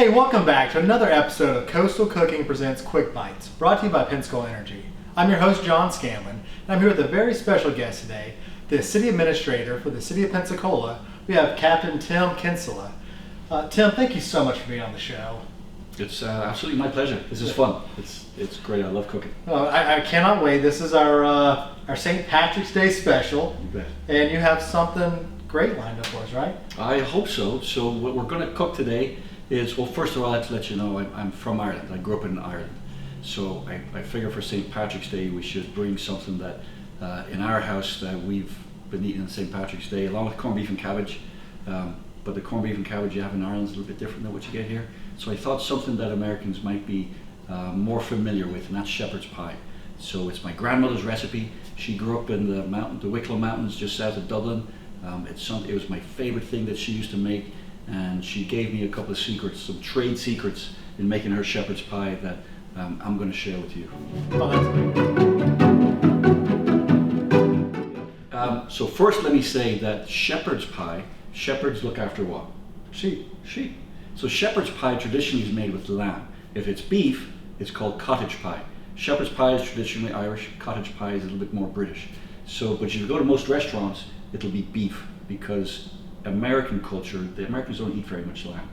Hey, welcome back to another episode of Coastal Cooking Presents Quick Bites, brought to you by Pensacola Energy. I'm your host, John Scanlon, and I'm here with a very special guest today, the City Administrator for the City of Pensacola. We have Captain Tim Kinsella. Tim, thank you so much for being on the show. It's absolutely my pleasure. This is fun. It's great. I love cooking. I cannot wait. This is our St. Patrick's Day special. You bet. And you have something great lined up for us, right? I hope so. So what we're going to cook today is, well, first of all, I have to let you know I'm from Ireland. I grew up in Ireland. So I figure for St. Patrick's Day we should bring something that in our house that we've been eating on St. Patrick's Day, along with corned beef and cabbage. But the corned beef and cabbage you have in Ireland is a little bit different than what you get here. So I thought something that Americans might be more familiar with, and that's shepherd's pie. So it's my grandmother's recipe. She grew up in the Wicklow Mountains just south of Dublin. It was my favorite thing that she used to make, and she gave me a couple of secrets, some trade secrets in making her shepherd's pie that I'm going to share with you. So first let me say that shepherd's pie, shepherds look after what? Sheep. So shepherd's pie traditionally is made with lamb. If it's beef, it's called cottage pie. Shepherd's pie is traditionally Irish, cottage pie is a little bit more British. So, but if you go to most restaurants, it'll be beef, because American culture, the Americans don't eat very much lamb.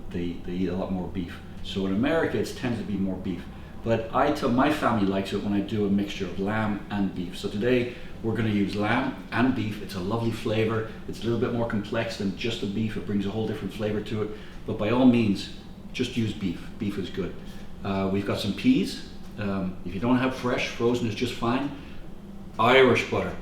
They eat a lot more beef. So in America, it tends to be more beef. But I tell my family likes it when I do a mixture of lamb and beef. So today, we're going to use lamb and beef. It's a lovely flavor. It's a little bit more complex than just the beef. It brings a whole different flavor to it. But by all means, just use beef. Beef is good. We've got some peas. If you don't have fresh, frozen is just fine. Irish butter.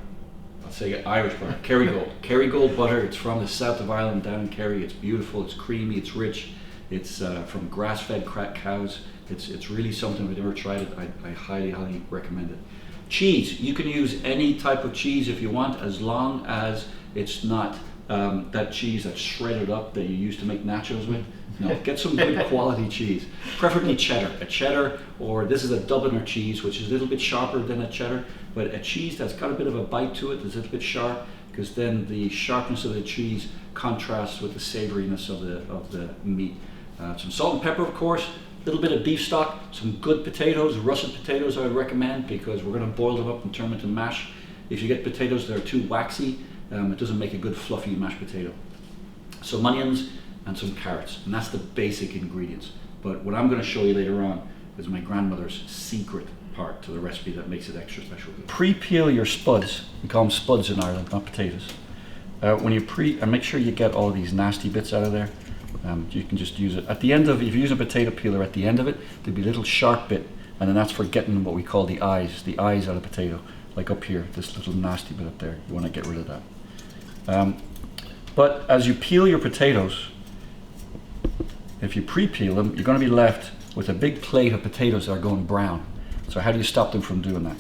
I'll say Irish butter. Kerrygold butter. It's from the south of Ireland, down in Kerry. It's beautiful. It's creamy. It's rich. It's from grass-fed cows. It's really something. If you've never tried it, I highly recommend it. Cheese. You can use any type of cheese if you want, as long as it's not that cheese that's shredded up that you used to make nachos with. No, get some good quality cheese, preferably cheddar. A cheddar, or this is a Dubliner cheese, which is a little bit sharper than a cheddar, but a cheese that's got a bit of a bite to it, that's a little bit sharp, because then the sharpness of the cheese contrasts with the savoriness of the meat. Some salt and pepper, of course. A little bit of beef stock, some good potatoes, russet potatoes I would recommend, because we're going to boil them up and turn them into mash. If you get potatoes that are too waxy, it doesn't make a good fluffy mashed potato. Some onions and some carrots, and that's the basic ingredients. But what I'm going to show you later on is my grandmother's secret part to the recipe that makes it extra special. Pre-peel your spuds. We call them spuds in Ireland, not potatoes. When you and make sure you get all of these nasty bits out of there. You can just use it at the end of, if you use a potato peeler, at the end of it there'll be a little sharp bit, and then that's for getting what we call the eyes out of the potato, like up here, this little nasty bit up there. You want to get rid of that. But as you peel your potatoes, if you pre-peel them, you're going to be left with a big plate of potatoes that are going brown. So how do you stop them from doing that?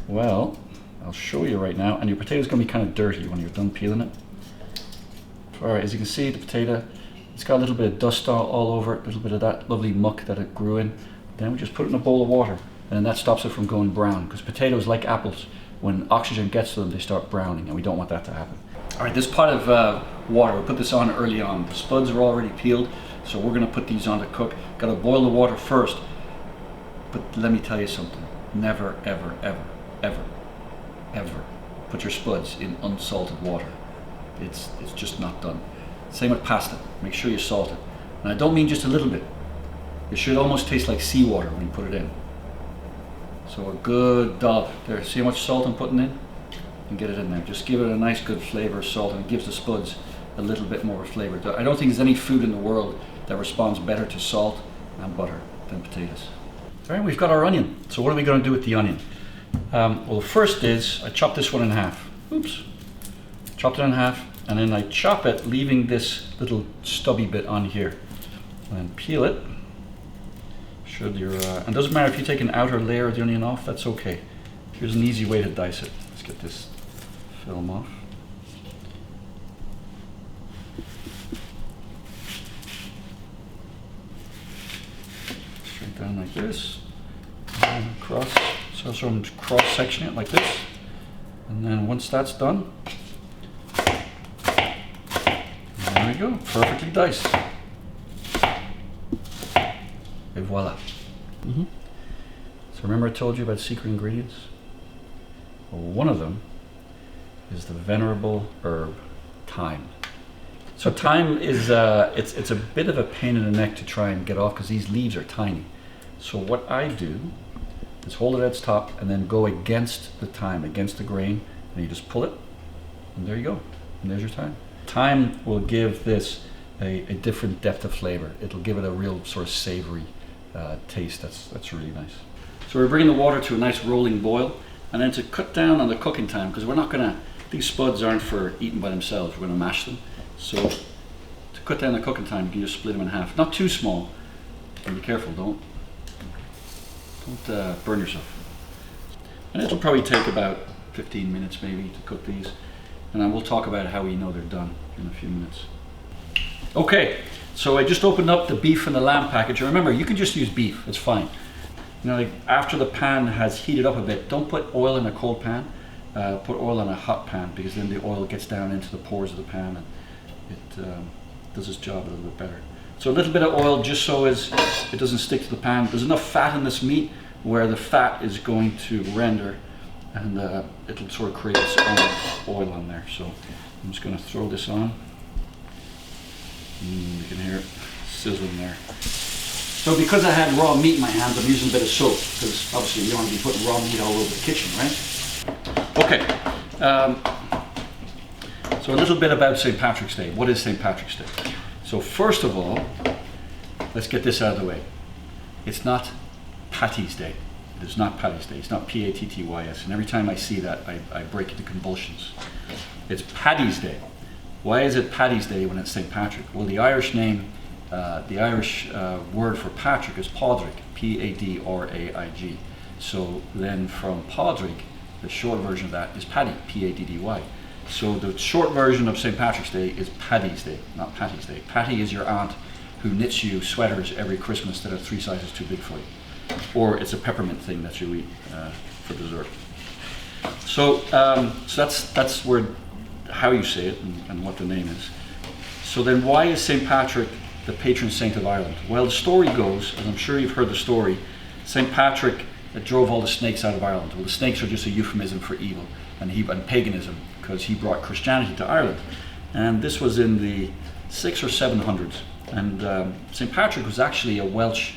Well, I'll show you right now, and your potato's going to be kind of dirty when you're done peeling it. Alright, as you can see, the potato, it's got a little bit of dust all over it, a little bit of that lovely muck that it grew in. Then we just put it in a bowl of water, and then that stops it from going brown, because potatoes, like apples, when oxygen gets to them, they start browning, and we don't want that to happen. Alright, this pot of water, we put this on early on. The spuds are already peeled, so we're going to put these on to cook. Got to boil the water first, but let me tell you something. Never, ever, ever, ever, ever put your spuds in unsalted water. It's just not done. Same with pasta. Make sure you salt it. And I don't mean just a little bit. It should almost taste like seawater when you put it in. So a good dollop there. See how much salt I'm putting in? And get it in there. Just give it a nice good flavor of salt, and it gives the spuds a little bit more flavor. I don't think there's any food in the world that responds better to salt and butter than potatoes. All right, we've got our onion. So what are we going to do with the onion? Well, the first is I chop this one in half. Oops. Chopped it in half, and then I chop it, leaving this little stubby bit on here. And then peel it. And it doesn't matter if you take an outer layer of the onion off, that's okay. Here's an easy way to dice it. Let's get this film off. Straight down like this. And across. So I'm cross-sectioning it like this. And then once that's done, there we go, perfectly diced. et voila. So remember I told you about secret ingredients? Well, one of them is the venerable herb thyme. So thyme is it's a bit of a pain in the neck to try and get off because these leaves are tiny. So what I do is hold it at its top and then go against the thyme, against the grain, and you just pull it, and there you go. And there's your thyme. Thyme will give this a different depth of flavor. It'll give it a real sort of savory taste. That's really nice. So we're bringing the water to a nice rolling boil, and then to cut down on the cooking time, because we're not gonna, these spuds aren't for eating by themselves, we're gonna mash them. So to cut down the cooking time, you can just split them in half. Not too small, and be careful, don't burn yourself. And it'll probably take about 15 minutes maybe to cook these, and then we'll talk about how we know they're done in a few minutes. Okay, so I just opened up the beef and the lamb package. Remember, you can just use beef, it's fine. You know, like after the pan has heated up a bit, don't put oil in a cold pan, put oil in a hot pan, because then the oil gets down into the pores of the pan and it does its job a little bit better. So a little bit of oil just so as it doesn't stick to the pan. There's enough fat in this meat where the fat is going to render, and it'll sort of create its own oil on there. So I'm just going to throw this on. You can hear it sizzling there. So because I had raw meat in my hands, I'm using a bit of soap, because obviously you don't want to be putting raw meat all over the kitchen, right? Okay. So a little bit about St. Patrick's Day. What is St. Patrick's Day? So first of all, let's get this out of the way. It's not Patty's Day. It is not Patty's Day. It's not P-A-T-T-Y-S. And every time I see that, I break into convulsions. It's Paddy's Day. Why is it Paddy's Day when it's St. Patrick? Well, the Irish name, the Irish word for Patrick is Pádraig, P-A-D-R-A-I-G. So then from Pádraig, the short version of that is Paddy, P-A-D-D-Y. So the short version of St. Patrick's Day is Paddy's Day, not Patty's Day. Patty is your aunt who knits you sweaters every Christmas that are 3 sizes too big for you. Or it's a peppermint thing that you eat for dessert. So, that's where, how you say it and what the name is. So then why is St. Patrick the patron saint of Ireland? Well, the story goes, and I'm sure you've heard the story, St. Patrick drove all the snakes out of Ireland. Well, the snakes are just a euphemism for evil and paganism, because he brought Christianity to Ireland. And this was in the 600s or 700s. And St. Patrick was actually a Welsh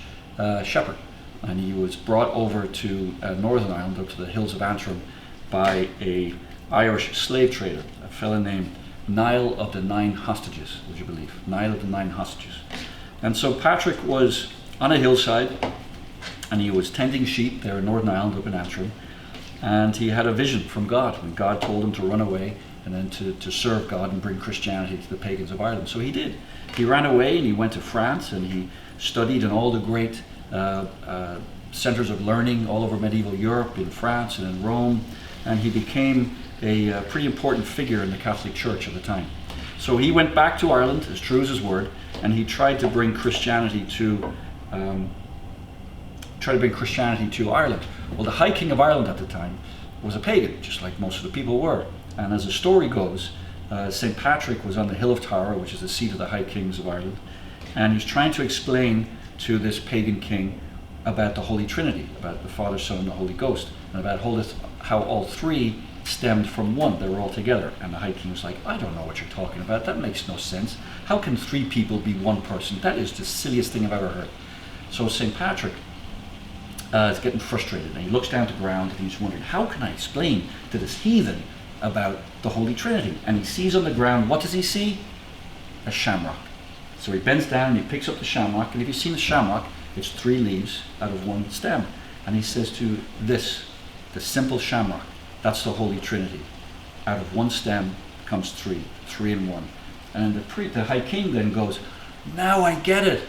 shepherd. And he was brought over to Northern Ireland, up to the hills of Antrim, by an Irish slave trader, a fellow named Niall of the Nine Hostages, would you believe? Niall of the Nine Hostages. And so Patrick was on a hillside, and he was tending sheep there in Northern Ireland, up in Antrim, and he had a vision from God, and God told him to run away and then to serve God and bring Christianity to the pagans of Ireland. So he did. He ran away and he went to France, and he studied in all the great centers of learning all over medieval Europe, in France and in Rome, and he became a pretty important figure in the Catholic Church at the time. So he went back to Ireland, as true as his word, and he tried to bring Christianity to Ireland. Well, the High King of Ireland at the time was a pagan, just like most of the people were. And as the story goes, St. Patrick was on the Hill of Tara, which is the seat of the High Kings of Ireland, and he's trying to explain to this pagan king about the Holy Trinity, about the Father, Son, and the Holy Ghost, and about how all three stemmed from one. They were all together. And the High King was like, I don't know what you're talking about. That makes no sense. How can 3 people be one person? That is the silliest thing I've ever heard. So St. Patrick is getting frustrated, and he looks down to the ground and he's wondering, how can I explain to this heathen about the Holy Trinity? And he sees on the ground, what does he see? A shamrock. So he bends down and he picks up the shamrock, and if you've seen the shamrock, it's 3 leaves out of 1 stem. And he says to this, the simple shamrock, that's the Holy Trinity. Out of 1 stem comes 3 in 1. And the High King then goes, now I get it.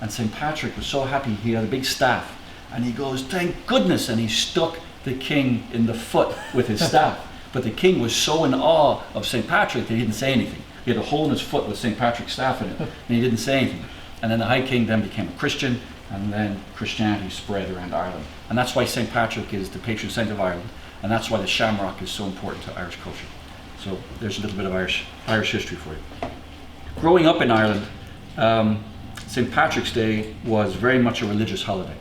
And St. Patrick was so happy, he had a big staff, and he goes, thank goodness, and he stuck the king in the foot with his staff. But the king was so in awe of St. Patrick that he didn't say anything. He had a hole in his foot with St. Patrick's staff in it, and he didn't say anything. And then the High King then became a Christian, and then Christianity spread around Ireland. And that's why St. Patrick is the patron saint of Ireland, and that's why the shamrock is so important to Irish culture. So there's a little bit of Irish history for you. Growing up in Ireland, St. Patrick's Day was very much a religious holiday.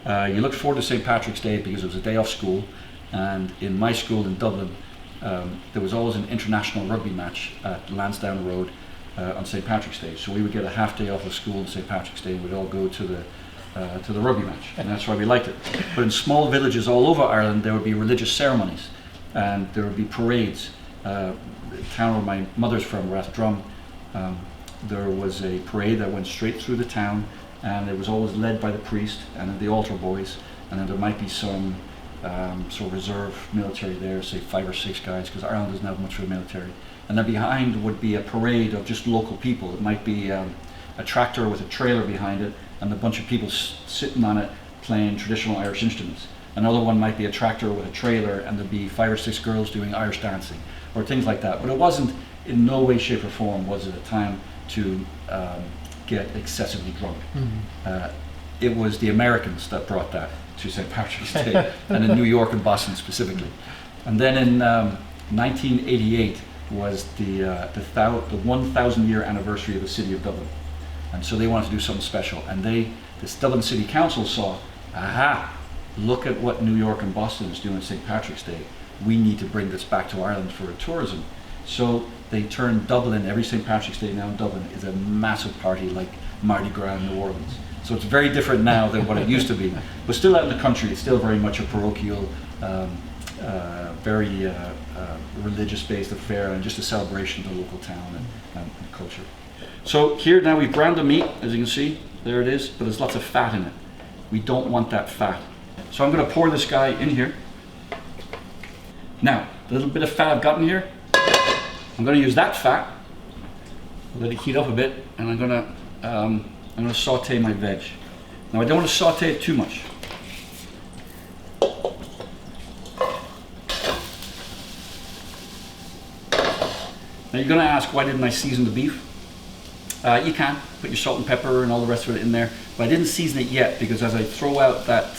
You looked forward to St. Patrick's Day because it was a day off school, and in my school in Dublin, there was always an international rugby match at Lansdowne Road on St. Patrick's Day. So we would get a half day off of school on St. Patrick's Day, and we'd all go to the rugby match, and that's why we liked it. But in small villages all over Ireland, there would be religious ceremonies, and there would be parades. The town where my mother's from, Rathdrum, there was a parade that went straight through the town, and it was always led by the priest and then the altar boys, and then there might be some sort of reserve military there, say 5 or 6 guys, because Ireland doesn't have much of a military. And then behind would be a parade of just local people. It might be a tractor with a trailer behind it and a bunch of people sitting on it playing traditional Irish instruments. Another one might be a tractor with a trailer and there'd be 5 or 6 girls doing Irish dancing or things like that. But it wasn't, in no way, shape or form was it a time to get excessively drunk. It was the Americans that brought that to St. Patrick's Day, and in New York and Boston specifically. And then in 1988 was the 1,000-year anniversary of the city of Dublin. And so they wanted to do something special. And this Dublin City Council saw, aha, look at what New York and Boston is doing on St. Patrick's Day. We need to bring this back to Ireland for tourism. So they turned Dublin, every St. Patrick's Day now in Dublin is a massive party like Mardi Gras in New Orleans. So it's very different now than what it used to be. But still out in the country, it's still very much a parochial, very religious-based affair and just a celebration of the local town and culture. So here now we've browned the meat, as you can see, there it is, but there's lots of fat in it. We don't want that fat. So I'm going to pour this guy in here. Now, the little bit of fat I've got in here, I'm going to use that fat, let it heat up a bit, and I'm going to saute my veg. Now I don't want to saute it too much. Now you're going to ask, why didn't I season the beef? You can put your salt and pepper and all the rest of it in there, but I didn't season it yet because as I throw out that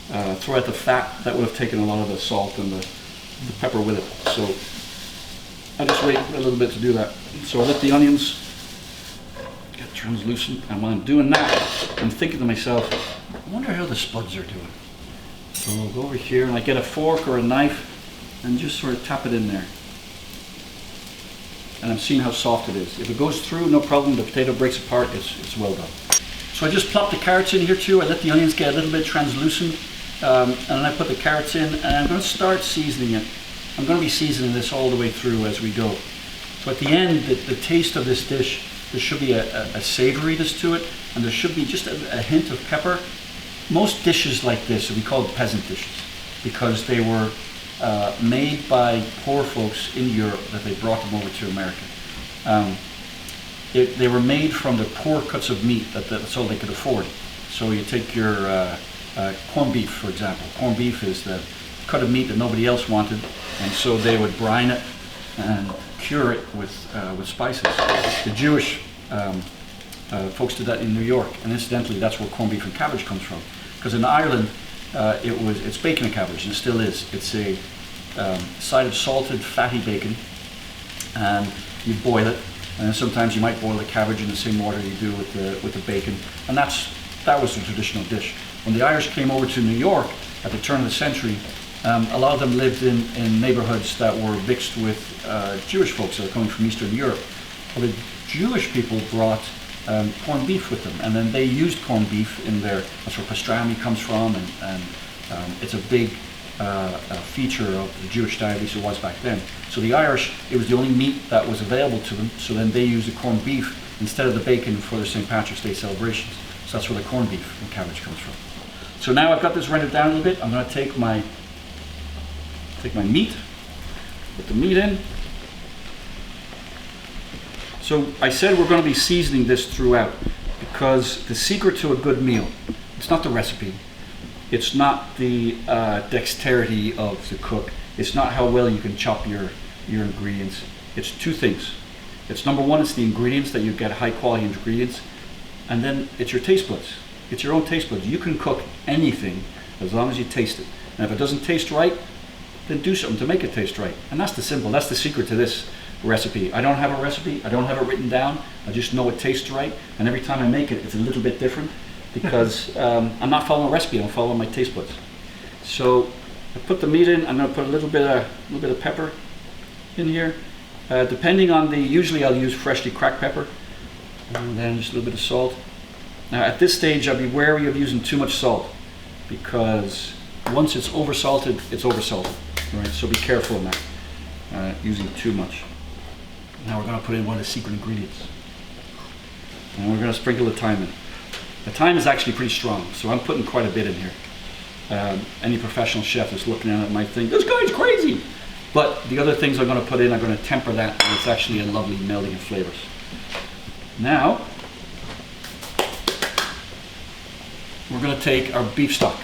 the fat, that would have taken a lot of the salt and the pepper with it. So I just wait a little bit to do that. So I let the onions get translucent, and while I'm doing that, I'm thinking to myself, I wonder how the spuds are doing. So I'll go over here and I get a fork or a knife and just sort of tap it in there. And I'm seeing how soft it is. If it goes through, no problem. The potato breaks apart, it's well done. So I just plop the carrots in here too. I let the onions get a little bit translucent, and then I put the carrots in, and I'm going to start seasoning it. I'm going to be seasoning this all the way through as we go. So at the end, the taste of this dish, there should be a savouriness to it, and there should be just a hint of pepper. Most dishes like this we call peasant dishes because they were made by poor folks in Europe that they brought them over to America. They were made from the poor cuts of meat that's all they could afford. So you take your corned beef, for example. Corned beef is the cut of meat that nobody else wanted, and so they would brine it and cure it with spices. The Jewish folks did that in New York, and incidentally that's where corned beef and cabbage comes from. Because in Ireland it's bacon and cabbage, and it still is. It's a side of salted fatty bacon, and you boil it, and sometimes you might boil the cabbage in the same water you do with the bacon, and that was the traditional dish. When the Irish came over to New York at the turn of the century, a lot of them lived in neighborhoods that were mixed with Jewish folks that were coming from Eastern Europe. Well, the Jewish people brought corned beef with them, and then they used corned beef in their, that's where pastrami comes from, and it's a big feature of the Jewish diet, at least it was back then. So the Irish, it was the only meat that was available to them, so then they used the corned beef instead of the bacon for their St. Patrick's Day celebrations. So that's where the corned beef and cabbage comes from. So now I've got this rendered down a little bit, I'm going to take my meat, put the meat in. So I said we're going to be seasoning this throughout because the secret to a good meal, it's not the recipe, it's not the dexterity of the cook, it's not how well you can chop your ingredients. It's two things. It's number one, it's the ingredients, that you get high quality ingredients, and then it's your taste buds. It's your own taste buds. You can cook anything as long as you taste it. And if it doesn't taste right, then do something to make it taste right. And that's the secret to this recipe. I don't have a recipe. I don't have it written down. I just know it tastes right, and every time I make it, it's a little bit different because I'm not following a recipe. I'm following my taste buds. So I put the meat in. I'm going to put a little bit of pepper in here. Depending on usually I'll use freshly cracked pepper, and then just a little bit of salt. Now at this stage, I'll be wary of using too much salt because once it's oversalted, it's oversalted. All right, so be careful in that, using too much. Now we're going to put in one of the secret ingredients, and we're going to sprinkle the thyme in. The thyme is actually pretty strong, so I'm putting quite a bit in here. Any professional chef that's looking at it might think, this guy's crazy! But the other things I'm going to put in are going to temper that, and it's actually a lovely melding of flavors. Now, we're going to take our beef stock.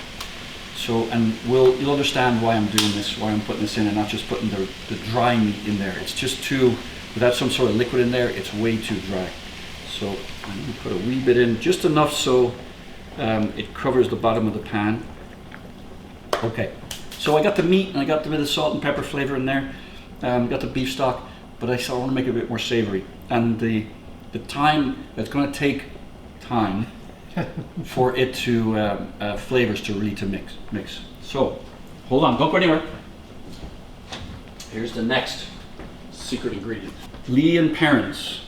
So, and you'll understand why I'm doing this, why I'm putting this in and not just putting the dry meat in there. It's just too, without some sort of liquid in there, it's way too dry. So I'm going to put a wee bit in, just enough so it covers the bottom of the pan. Okay, so I got the meat and I got the bit of salt and pepper flavor in there. Got the beef stock, but I want to make it a bit more savory. And the time, it's going to take time for it to flavors to really mix. So hold on, don't go anywhere. Here's the next secret ingredient. Lea and Perrins.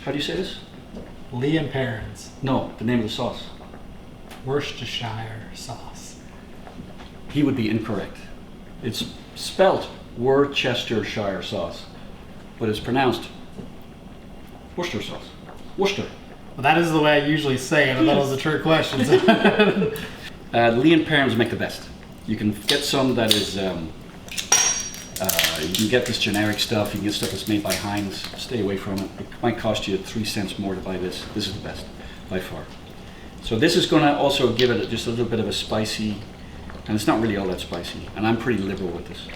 How do you say this? Lea and Perrins. No, the name of the sauce. Worcestershire sauce. He would be incorrect. It's spelt Worcestershire sauce, but it's pronounced Worcester sauce. Worcester. Well, that is the way I usually say it, and that was a trick question. Lea and Perrins make the best. You can get some that is, you can get this generic stuff, you can get stuff that's made by Heinz. Stay away from it. It might cost you 3 cents more to buy this. This is the best, by far. So this is going to also give it just a little bit of a spicy, and it's not really all that spicy, and I'm pretty liberal with this.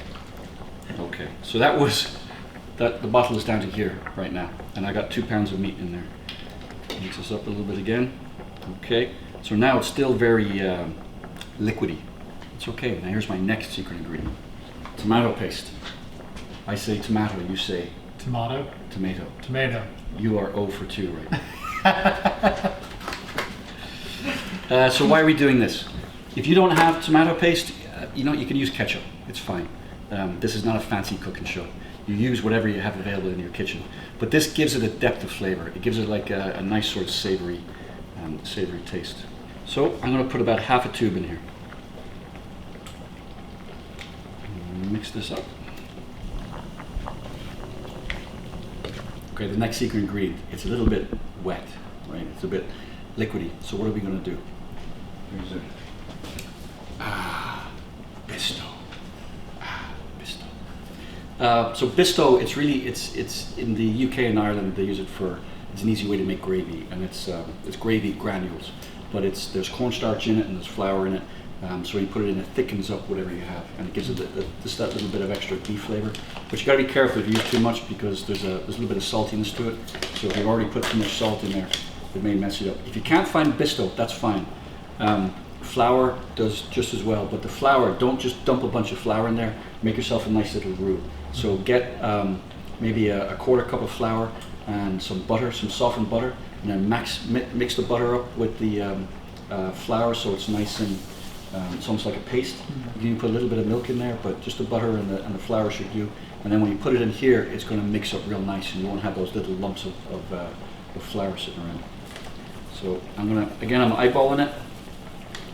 Okay, so the bottle is down to here right now, and I got 2 pounds of meat in there. Mix this up a little bit again. Okay, so now it's still very liquidy. It's okay. Now here's my next secret ingredient. Tomato paste. I say tomato, you say Tomato? Tomato. Tomato. You are 0 for 2 right now. So why are we doing this? If you don't have tomato paste, you can use ketchup. It's fine. This is not a fancy cooking show. You use whatever you have available in your kitchen. But this gives it a depth of flavor. It gives it like a nice sort of savory taste. So I'm going to put about half a tube in here. Mix this up. Okay, the next secret ingredient. It's a little bit wet, right? It's a bit liquidy. So what are we going to do? Here's it. Bisto. Bisto. So Bisto, it's in the UK and Ireland they use it for. It's an easy way to make gravy, and it's gravy granules, but there's cornstarch in it and there's flour in it. So when you put it in, it thickens up whatever you have, and it gives it just that little bit of extra beef flavor. But you got to be careful if you use too much because there's a little bit of saltiness to it. So if you've already put too much salt in there, it may mess it up. If you can't find Bisto, that's fine. Flour does just as well, but the flour, don't just dump a bunch of flour in there. Make yourself a nice little roux. So get maybe a quarter cup of flour and some butter, some softened butter, and then mix the butter up with the flour so it's nice and it's almost like a paste. You can put a little bit of milk in there, but just the butter and the flour should do. And then when you put it in here, it's going to mix up real nice, and you won't have those little lumps of flour sitting around. So I'm eyeballing it.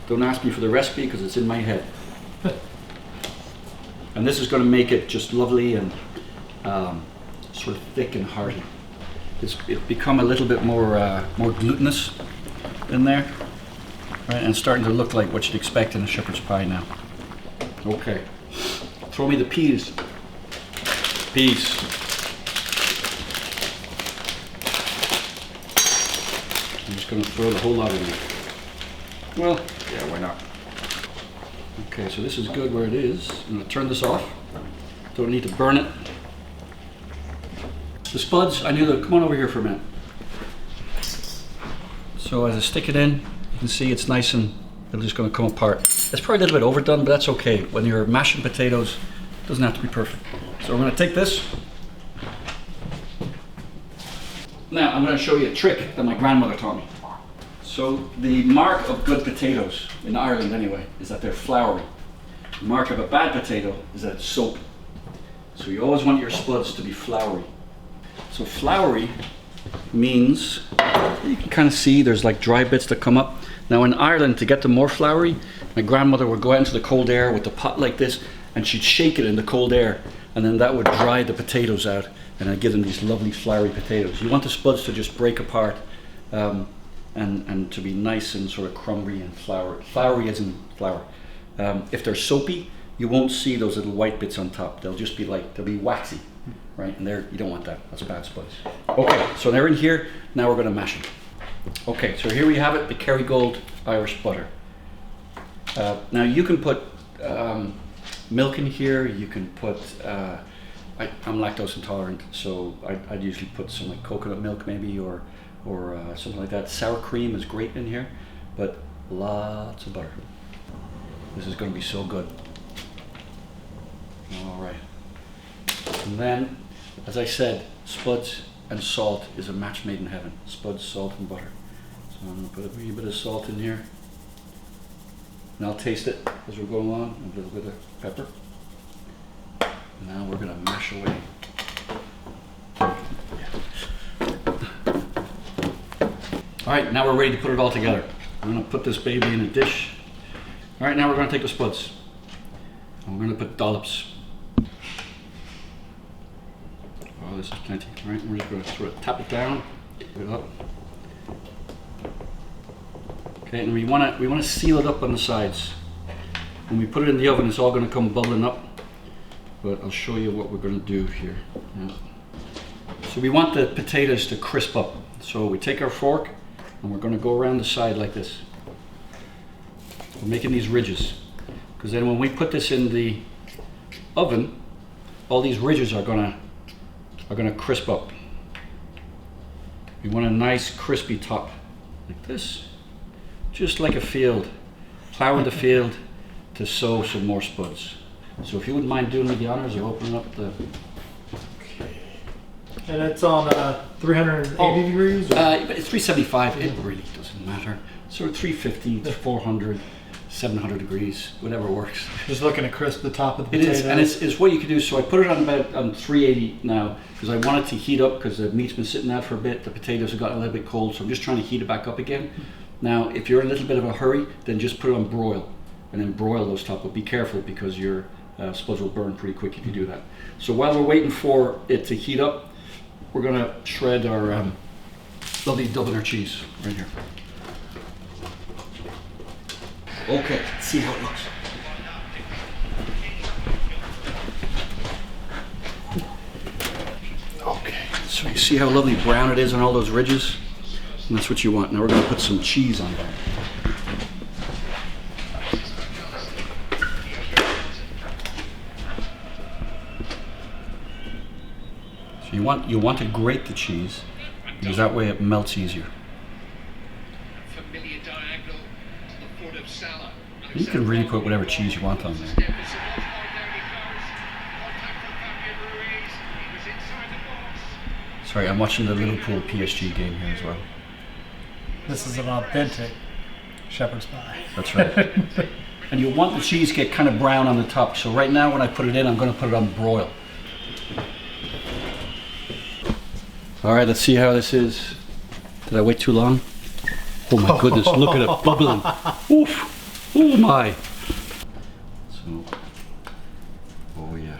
Don't ask me for the recipe because it's in my head. And this is going to make it just lovely and sort of thick and hearty. It's become a little bit more glutinous in there, right? And starting to look like what you'd expect in a shepherd's pie now. Okay, throw me the peas. Peas. I'm just going to throw the whole lot in there. Well, yeah, why not? Okay, so this is good where it is. I'm going to turn this off. Don't need to burn it. The spuds, I knew that. Come on over here for a minute. So as I stick it in, you can see it's nice and it's just going to come apart. It's probably a little bit overdone, but that's okay. When you're mashing potatoes, it doesn't have to be perfect. So we're going to take this, Now I'm going to show you a trick that my grandmother taught me. So the mark of good potatoes, in Ireland anyway, is that they're floury. The mark of a bad potato is that it's soapy. So you always want your spuds to be floury. So floury means, you can kind of see there's like dry bits that come up. Now in Ireland, to get them more floury, my grandmother would go out into the cold air with the pot like this, and she'd shake it in the cold air, and then that would dry the potatoes out, and I'd give them these lovely floury potatoes. You want the spuds to just break apart, and to be nice and sort of crumbly and floury. Floury as in flour. If they're soapy, you won't see those little white bits on top. They'll just be like, they'll be waxy, right? And you don't want that. That's bad spuds. Okay, so they're in here. Now we're going to mash them. Okay, so here we have it, the Kerrygold Irish butter. Now you can put milk in here. You can put, I'm lactose intolerant, so I'd usually put some like coconut milk maybe, or something like that. Sour cream is great in here, but lots of butter. This is going to be so good. All right. And then, as I said, spuds and salt is a match made in heaven. Spuds, salt, and butter. So I'm going to put a wee bit of salt in here. And I'll taste it as we're going along. A little bit of pepper. Now we're going to mash away. All right, now we're ready to put it all together. I'm going to put this baby in a dish. All right, now we're going to take the spuds. And we're going to put dollops. Oh, this is plenty. All right, we're just going to sort of tap it down. Put it up. Okay, and we want to seal it up on the sides. When we put it in the oven, it's all going to come bubbling up. But I'll show you what we're going to do here. Yeah. So we want the potatoes to crisp up. So we take our fork and we're going to go around the side like this. We're making these ridges, because then when we put this in the oven, all these ridges are going to crisp up. We want a nice crispy top like this, just like a field. Plow the field to sow some more spuds. So if you wouldn't mind doing me the honors of opening up the... And it's on 380 degrees? It's 375, it really doesn't matter. So 350 to 400, 700 degrees, whatever works. Just looking to crisp the top of the potato. It is, and it's what you can do. So I put it on about 380 now, because I want it to heat up, because the meat's been sitting out for a bit, the potatoes have gotten a little bit cold, so I'm just trying to heat it back up again. Now, if you're in a little bit of a hurry, then just put it on broil, and then broil those top, but be careful, because your spuds will burn pretty quick if you do that. So while we're waiting for it to heat up, we're going to shred our lovely Dubliner cheese right here. Okay, let's see how it looks. Okay, so you see how lovely brown it is on all those ridges? And that's what you want. Now we're going to put some cheese on there. So you want to grate the cheese, because that way it melts easier. You can really put whatever cheese you want on there. Sorry, I'm watching the Liverpool PSG game here as well. This is an authentic shepherd's pie. That's right. And you want the cheese to get kind of brown on the top. So right now when I put it in, I'm going to put it on broil. All right, let's see how this is. Did I wait too long? Oh my goodness, look at it bubbling. Oof. Oh my. So, oh yeah.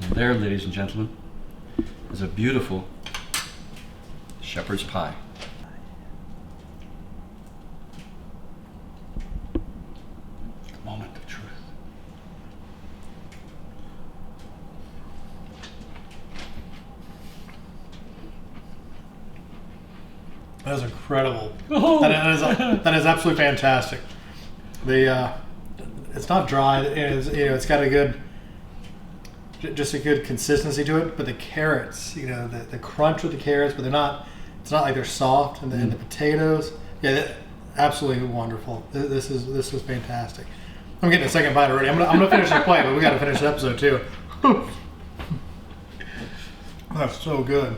And there, ladies and gentlemen, is a beautiful shepherd's pie. The moment of truth. That is incredible. Oh. That is absolutely fantastic. It's not dry. It's got a good consistency to it. But the carrots, the crunch with the carrots, but they're not. It's not like they're soft, and the potatoes. Yeah, absolutely wonderful. This is fantastic. I'm getting a second bite already. I'm gonna finish the plate, but we got to finish the episode too. That's so good.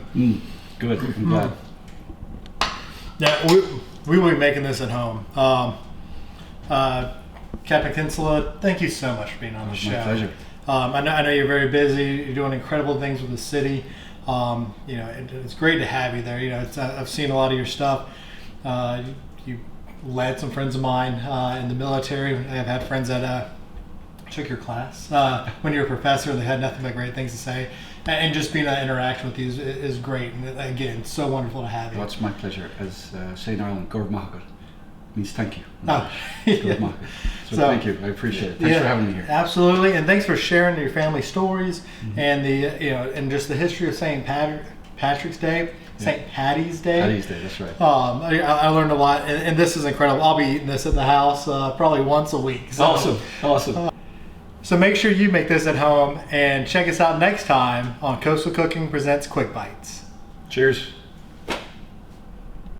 Good. I'm glad. Yeah, we will be making this at home. Captain Kinsella, thank you so much for being on the show. My pleasure. I know you're very busy. You're doing incredible things with the city. It's great to have you there. I've seen a lot of your stuff. You led some friends of mine in the military. I've had friends that took your class when you were a professor. They had nothing but great things to say. And just being that interaction with you is great. And again, it's so wonderful to have you. Well, it's my pleasure. As say in Ireland, Gurb Mahagat means thank you. Oh, yeah. So thank you. I appreciate it. Thanks for having me here. Absolutely, and thanks for sharing your family stories and and just the history of St. Patrick's Day, St. Patty's Day. Patty's Day, that's right. I learned a lot, and this is incredible. I'll be eating this at the house probably once a week. So, Awesome. So make sure you make this at home and check us out next time on Coastal Cooking Presents Quick Bites. Cheers.